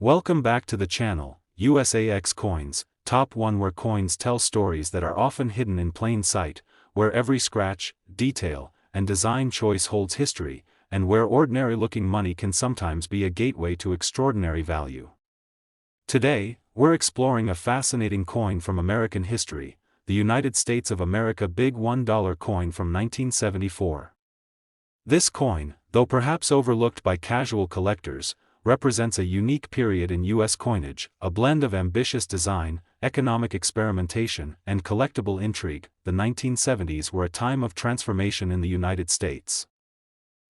Welcome back to the channel, USAX Coins, Top 1, where coins tell stories that are often hidden in plain sight, where every scratch, detail, and design choice holds history, and where ordinary-looking money can sometimes be a gateway to extraordinary value. Today, we're exploring a fascinating coin from American history, the United States of America Big $1 coin from 1974. This coin, though perhaps overlooked by casual collectors, represents a unique period in U.S. coinage, a blend of ambitious design, economic experimentation, and collectible intrigue. The 1970s were a time of transformation in the United States.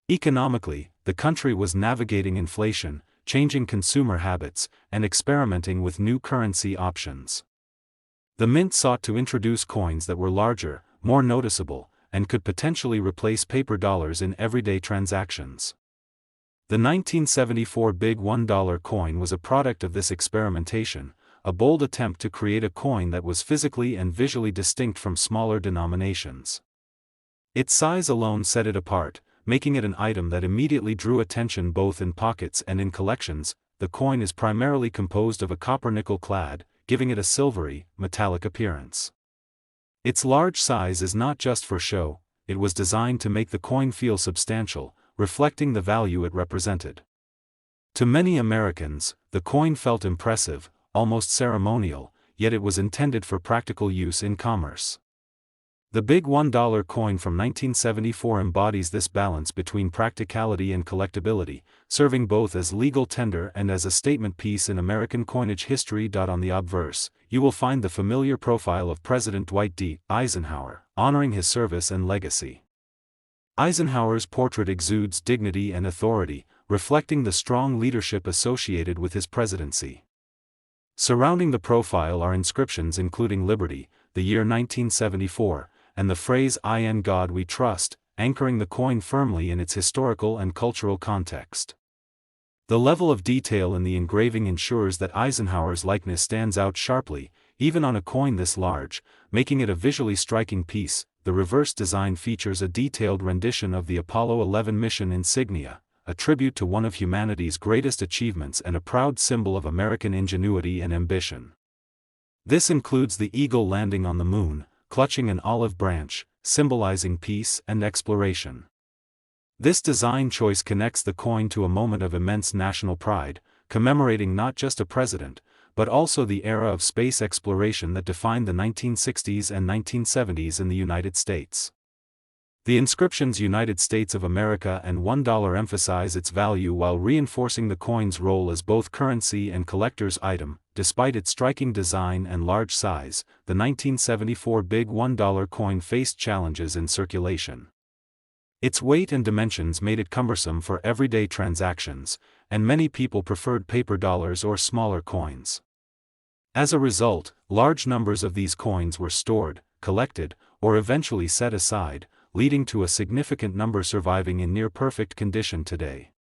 Economically, the country was navigating inflation, changing consumer habits, and experimenting with new currency options. The mint sought to introduce coins that were larger, more noticeable, and could potentially replace paper dollars in everyday transactions. The 1974 Big $1 coin was a product of this experimentation, a bold attempt to create a coin that was physically and visually distinct from smaller denominations. Its size alone set it apart, making it an item that immediately drew attention both in pockets and in collections. The coin is primarily composed of a copper nickel clad, giving it a silvery, metallic appearance. Its large size is not just for show, it was designed to make the coin feel substantial, reflecting the value it represented. To many Americans, the coin felt impressive, almost ceremonial, yet it was intended for practical use in commerce. The Big $1 coin from 1974 embodies this balance between practicality and collectability, serving both as legal tender and as a statement piece in American coinage history. On the obverse, you will find the familiar profile of President Dwight D. Eisenhower, honoring his service and legacy. Eisenhower's portrait exudes dignity and authority, reflecting the strong leadership associated with his presidency. Surrounding the profile are inscriptions including Liberty, the year 1974, and the phrase "In God We Trust," anchoring the coin firmly in its historical and cultural context. The level of detail in the engraving ensures that Eisenhower's likeness stands out sharply, even on a coin this large, making it a visually striking piece. The reverse design features a detailed rendition of the Apollo 11 mission insignia, a tribute to one of humanity's greatest achievements and a proud symbol of American ingenuity and ambition. This includes the eagle landing on the moon, clutching an olive branch, symbolizing peace and exploration. This design choice connects the coin to a moment of immense national pride, commemorating not just a president, but also the era of space exploration that defined the 1960s and 1970s in the United States. The inscriptions "United States of America" and $1 emphasize its value while reinforcing the coin's role as both currency and collector's item. Despite its striking design and large size, the 1974 Big $1 coin faced challenges in circulation. Its weight and dimensions made it cumbersome for everyday transactions, and many people preferred paper dollars or smaller coins. As a result, large numbers of these coins were stored, collected, or eventually set aside, leading to a significant number surviving in near-perfect condition today.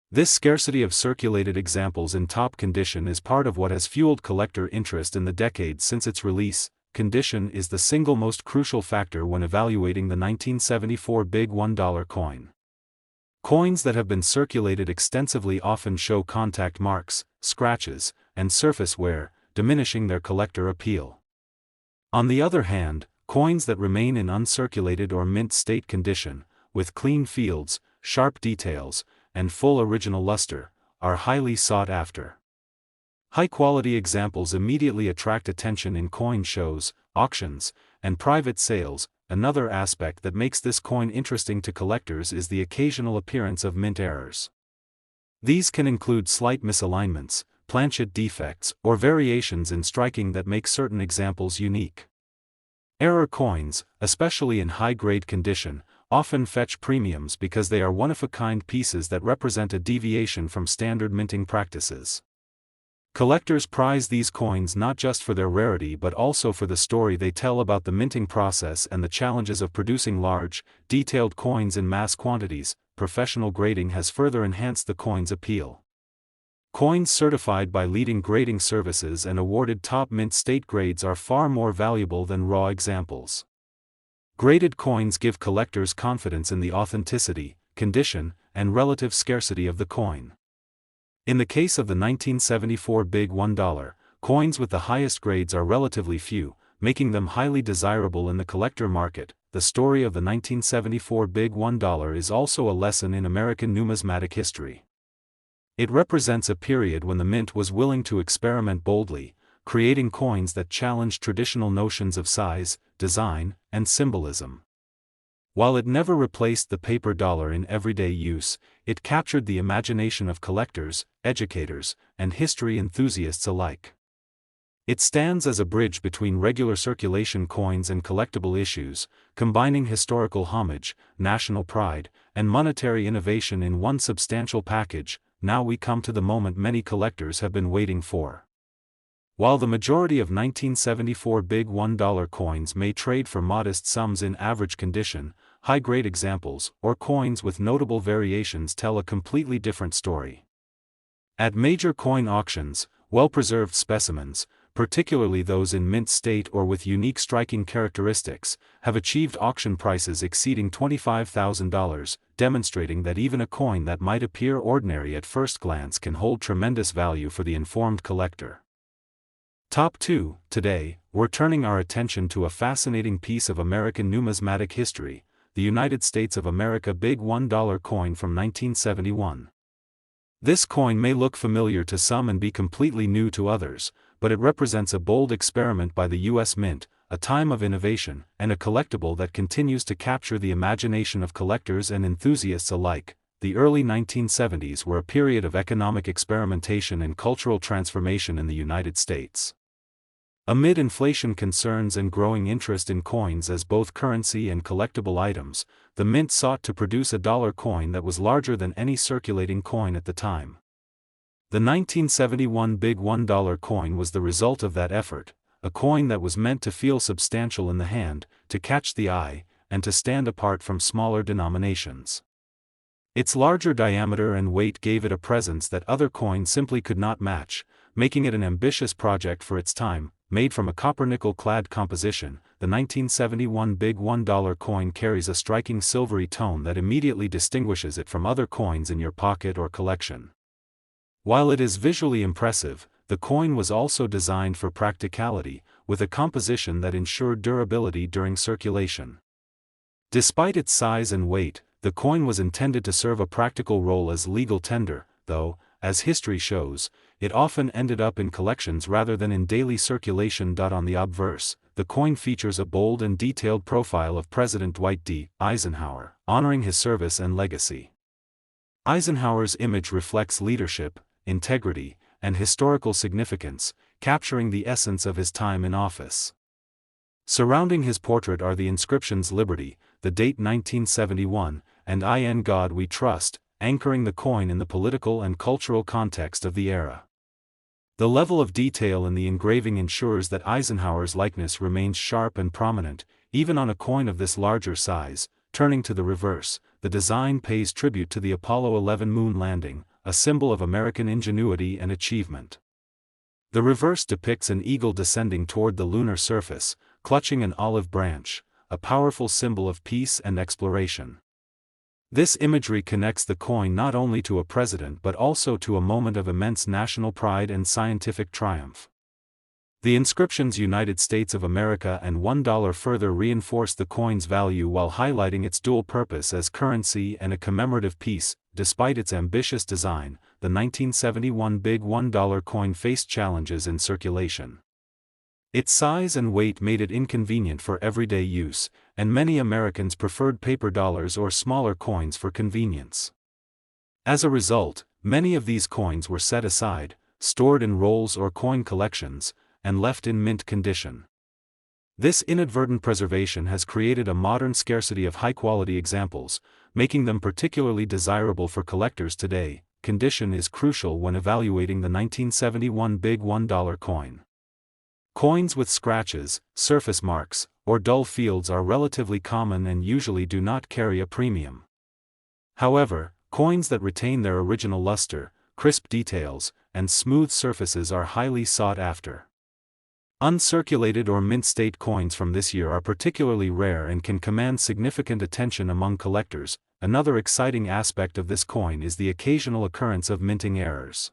This scarcity of circulated examples in top condition is part of what has fueled collector interest in the decades since its release. Condition is the single most crucial factor when evaluating the 1974 Big $1 coin. Coins that have been circulated extensively often show contact marks, scratches, and surface wear, diminishing their collector appeal. On the other hand, coins that remain in uncirculated or mint state condition, with clean fields, sharp details, and full original luster, are highly sought after. High-quality examples immediately attract attention in coin shows, auctions, and private sales. Another aspect that makes this coin interesting to collectors is the occasional appearance of mint errors. These can include slight misalignments, planchet defects, or variations in striking that make certain examples unique. Error coins, especially in high-grade condition, often fetch premiums because they are one-of-a-kind pieces that represent a deviation from standard minting practices. Collectors prize these coins not just for their rarity but also for the story they tell about the minting process and the challenges of producing large, detailed coins in mass quantities. Professional grading has further enhanced the coin's appeal. Coins certified by leading grading services and awarded top mint state grades are far more valuable than raw examples. Graded coins give collectors confidence in the authenticity, condition, and relative scarcity of the coin. In the case of the 1974 big $1, coins with the highest grades are relatively few, making them highly desirable in the collector market. The story of the 1974 big $1 is also a lesson in American numismatic history. It represents a period when the mint was willing to experiment boldly, creating coins that challenged traditional notions of size, design, and symbolism. While it never replaced the paper dollar in everyday use, it captured the imagination of collectors, educators, and history enthusiasts alike. It stands as a bridge between regular circulation coins and collectible issues, combining historical homage, national pride, and monetary innovation in one substantial package. Now we come to the moment many collectors have been waiting for. While the majority of 1974 big $1 coins may trade for modest sums in average condition, high-grade examples, or coins with notable variations tell a completely different story. At major coin auctions, well-preserved specimens, particularly those in mint state or with unique striking characteristics, have achieved auction prices exceeding $25,000, demonstrating that even a coin that might appear ordinary at first glance can hold tremendous value for the informed collector. Top 2. Today, we're turning our attention to a fascinating piece of American numismatic history, the United States of America big $1 coin from 1971. This coin may look familiar to some and be completely new to others, but it represents a bold experiment by the U.S. Mint, a time of innovation, and a collectible that continues to capture the imagination of collectors and enthusiasts alike. The early 1970s were a period of economic experimentation and cultural transformation in the United States. Amid inflation concerns and growing interest in coins as both currency and collectible items, the Mint sought to produce a dollar coin that was larger than any circulating coin at the time. The 1971 big $1 coin was the result of that effort, a coin that was meant to feel substantial in the hand, to catch the eye, and to stand apart from smaller denominations. Its larger diameter and weight gave it a presence that other coins simply could not match, making it an ambitious project for its time. Made from a copper-nickel-clad composition, the 1971 big $1 coin carries a striking silvery tone that immediately distinguishes it from other coins in your pocket or collection. While it is visually impressive, the coin was also designed for practicality, with a composition that ensured durability during circulation. Despite its size and weight, the coin was intended to serve a practical role as legal tender, though, as history shows, it often ended up in collections rather than in daily circulation. On the obverse, the coin features a bold and detailed profile of President Dwight D. Eisenhower, honoring his service and legacy. Eisenhower's image reflects leadership, integrity, and historical significance, capturing the essence of his time in office. Surrounding his portrait are the inscriptions Liberty, the date 1971, and In God We Trust, anchoring the coin in the political and cultural context of the era. The level of detail in the engraving ensures that Eisenhower's likeness remains sharp and prominent, even on a coin of this larger size. Turning to the reverse, the design pays tribute to the Apollo 11 moon landing, a symbol of American ingenuity and achievement. The reverse depicts an eagle descending toward the lunar surface, clutching an olive branch, a powerful symbol of peace and exploration. This imagery connects the coin not only to a president but also to a moment of immense national pride and scientific triumph. The inscriptions United States of America and $1 further reinforce the coin's value while highlighting its dual purpose as currency and a commemorative piece. Despite its ambitious design, the 1971 big $1 coin faced challenges in circulation. Its size and weight made it inconvenient for everyday use, and many Americans preferred paper dollars or smaller coins for convenience. As a result, many of these coins were set aside, stored in rolls or coin collections, and left in mint condition. This inadvertent preservation has created a modern scarcity of high-quality examples, making them particularly desirable for collectors today. Condition is crucial when evaluating the 1971 big $1 coin. Coins with scratches, surface marks, or dull fields are relatively common and usually do not carry a premium. However, coins that retain their original luster, crisp details, and smooth surfaces are highly sought after. Uncirculated or mint-state coins from this year are particularly rare and can command significant attention among collectors. Another exciting aspect of this coin is the occasional occurrence of minting errors.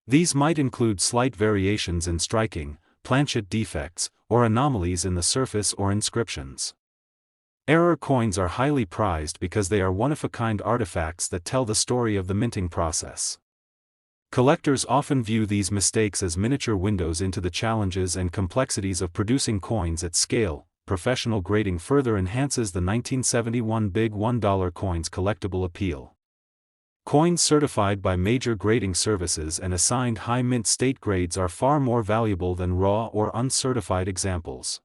These might include slight variations in striking, planchet defects, or anomalies in the surface or inscriptions. Error coins are highly prized because they are one-of-a-kind artifacts that tell the story of the minting process. Collectors often view these mistakes as miniature windows into the challenges and complexities of producing coins at scale. Professional grading further enhances the 1971 big $1 coins' collectible appeal. Coins certified by major grading services and assigned high mint state grades are far more valuable than raw or uncertified examples.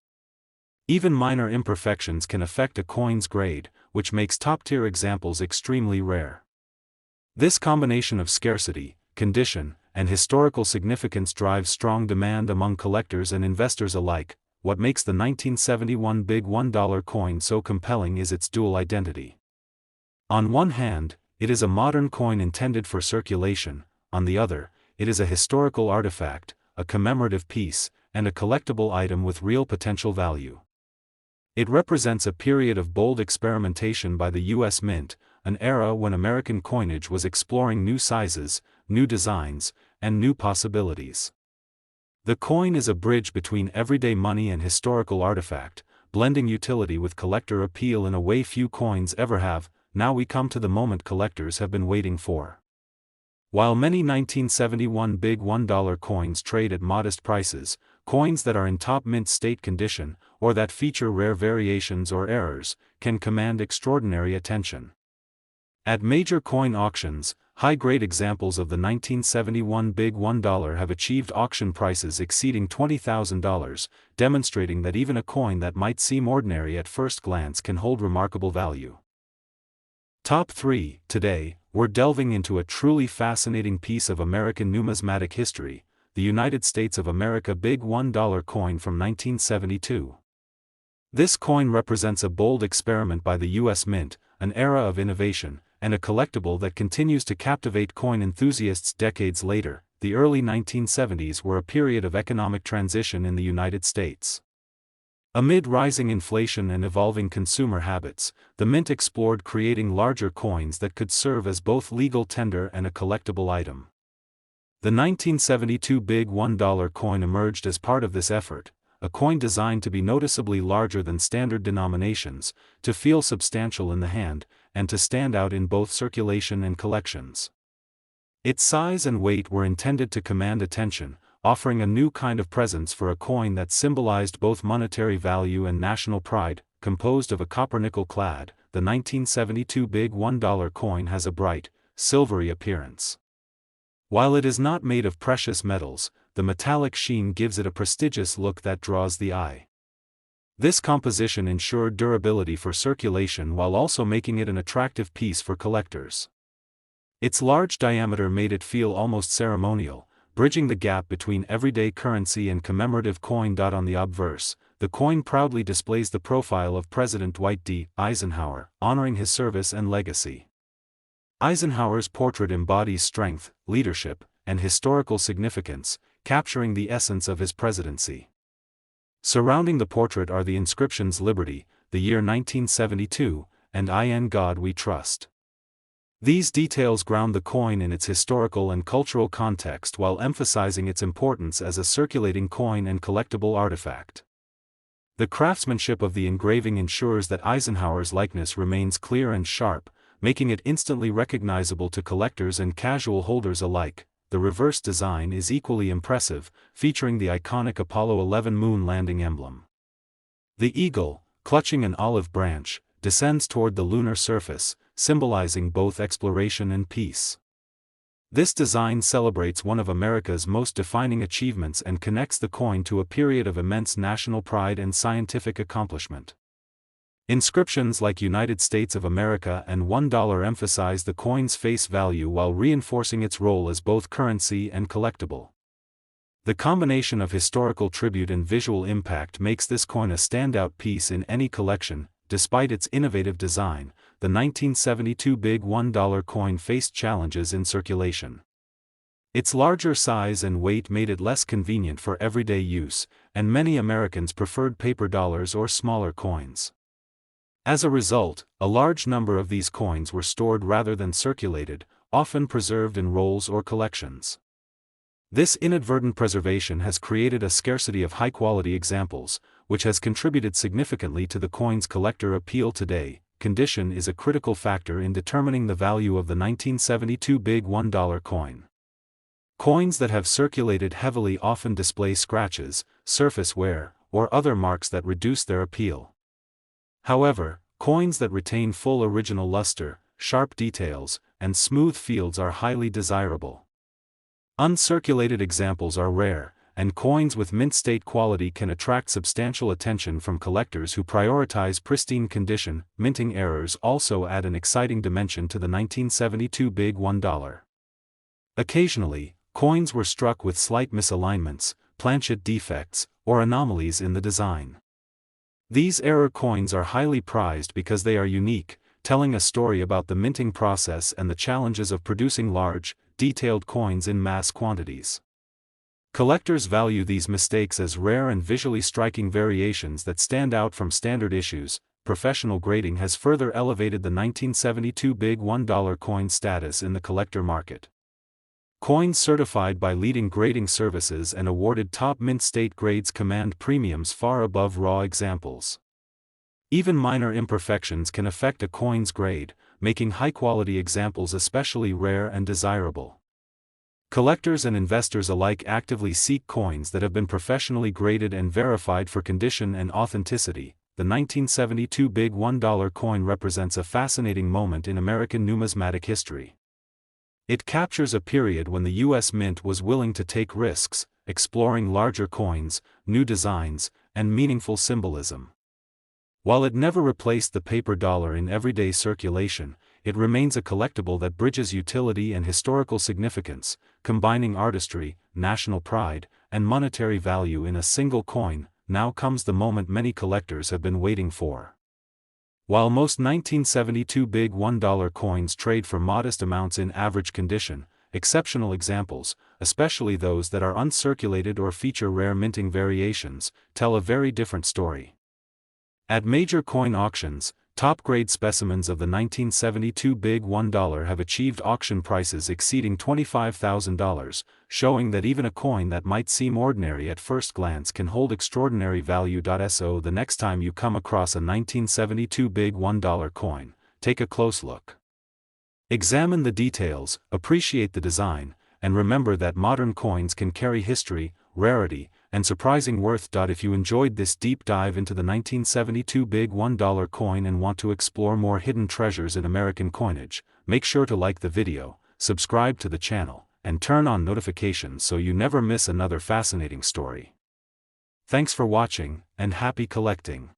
Even minor imperfections can affect a coin's grade, which makes top-tier examples extremely rare. This combination of scarcity, condition, and historical significance drives strong demand among collectors and investors alike. What makes the 1971 big $1 coin so compelling is its dual identity. On one hand, it is a modern coin intended for circulation; on the other, it is a historical artifact, a commemorative piece, and a collectible item with real potential value. It represents a period of bold experimentation by the U.S. Mint, an era when American coinage was exploring new sizes, new designs, and new possibilities. The coin is a bridge between everyday money and historical artifact, blending utility with collector appeal in a way few coins ever have. Now we come to the moment collectors have been waiting for. While many 1971 big $1 coins trade at modest prices, coins that are in top mint state condition, or that feature rare variations or errors, can command extraordinary attention. At major coin auctions, high-grade examples of the 1971 big $1 have achieved auction prices exceeding $20,000, demonstrating that even a coin that might seem ordinary at first glance can hold remarkable value. Top 3. Today, we're delving into a truly fascinating piece of American numismatic history, the United States of America big $1 coin from 1972. This coin represents a bold experiment by the U.S. Mint, an era of innovation, and a collectible that continues to captivate coin enthusiasts decades later. The early 1970s were a period of economic transition in the United States. Amid rising inflation and evolving consumer habits, the Mint explored creating larger coins that could serve as both legal tender and a collectible item. The 1972 big $1 coin emerged as part of this effort, a coin designed to be noticeably larger than standard denominations, to feel substantial in the hand, and to stand out in both circulation and collections. Its size and weight were intended to command attention, offering a new kind of presence for a coin that symbolized both monetary value and national pride. Composed of a copper-nickel clad, the 1972 big $1 coin has a bright, silvery appearance. While it is not made of precious metals, the metallic sheen gives it a prestigious look that draws the eye. This composition ensured durability for circulation while also making it an attractive piece for collectors. Its large diameter made it feel almost ceremonial, bridging the gap between everyday currency and commemorative coin. On the obverse, the coin proudly displays the profile of President Dwight D. Eisenhower, honoring his service and legacy. Eisenhower's portrait embodies strength, leadership, and historical significance, capturing the essence of his presidency. Surrounding the portrait are the inscriptions Liberty, the year 1972, and In God We Trust. These details ground the coin in its historical and cultural context while emphasizing its importance as a circulating coin and collectible artifact. The craftsmanship of the engraving ensures that Eisenhower's likeness remains clear and sharp, making it instantly recognizable to collectors and casual holders alike. The reverse design is equally impressive, featuring the iconic Apollo 11 moon landing emblem. The eagle, clutching an olive branch, descends toward the lunar surface, symbolizing both exploration and peace. This design celebrates one of America's most defining achievements and connects the coin to a period of immense national pride and scientific accomplishment. Inscriptions like United States of America and $1 emphasize the coin's face value while reinforcing its role as both currency and collectible. The combination of historical tribute and visual impact makes this coin a standout piece in any collection. Despite its innovative design, the 1972 big $1 coin faced challenges in circulation. Its larger size and weight made it less convenient for everyday use, and many Americans preferred paper dollars or smaller coins. As a result, a large number of these coins were stored rather than circulated, often preserved in rolls or collections. This inadvertent preservation has created a scarcity of high-quality examples, which has contributed significantly to the coin's collector appeal today. Condition is a critical factor in determining the value of the 1972 big $1 coin. Coins that have circulated heavily often display scratches, surface wear, or other marks that reduce their appeal. However, coins that retain full original luster, sharp details, and smooth fields are highly desirable. Uncirculated examples are rare, and coins with mint-state quality can attract substantial attention from collectors who prioritize pristine condition. Minting errors also add an exciting dimension to the 1972 big $1. Occasionally, coins were struck with slight misalignments, planchet defects, or anomalies in the design. These error coins are highly prized because they are unique, telling a story about the minting process and the challenges of producing large, detailed coins in mass quantities. Collectors value these mistakes as rare and visually striking variations that stand out from standard issues. Professional grading has further elevated the 1972 big $1 coin status in the collector market. Coins certified by leading grading services and awarded top mint state grades command premiums far above raw examples. Even minor imperfections can affect a coin's grade, making high-quality examples especially rare and desirable. Collectors and investors alike actively seek coins that have been professionally graded and verified for condition and authenticity. The 1972 big $1 coin represents a fascinating moment in American numismatic history. It captures a period when the U.S. Mint was willing to take risks, exploring larger coins, new designs, and meaningful symbolism. While it never replaced the paper dollar in everyday circulation, it remains a collectible that bridges utility and historical significance, combining artistry, national pride, and monetary value in a single coin. Now comes the moment many collectors have been waiting for. While most 1972 big $1 coins trade for modest amounts in average condition, exceptional examples, especially those that are uncirculated or feature rare minting variations, tell a very different story. At major coin auctions, top-grade specimens of the 1972 big $1 have achieved auction prices exceeding $25,000, showing that even a coin that might seem ordinary at first glance can hold extraordinary value. So the next time you come across a 1972 big $1 coin, take a close look. Examine the details, appreciate the design, and remember that modern coins can carry history, rarity, and surprising worth. If you enjoyed this deep dive into the 1972 big $1 coin and want to explore more hidden treasures in American coinage, make sure to like the video, subscribe to the channel, and turn on notifications so you never miss another fascinating story. Thanks for watching, and happy collecting!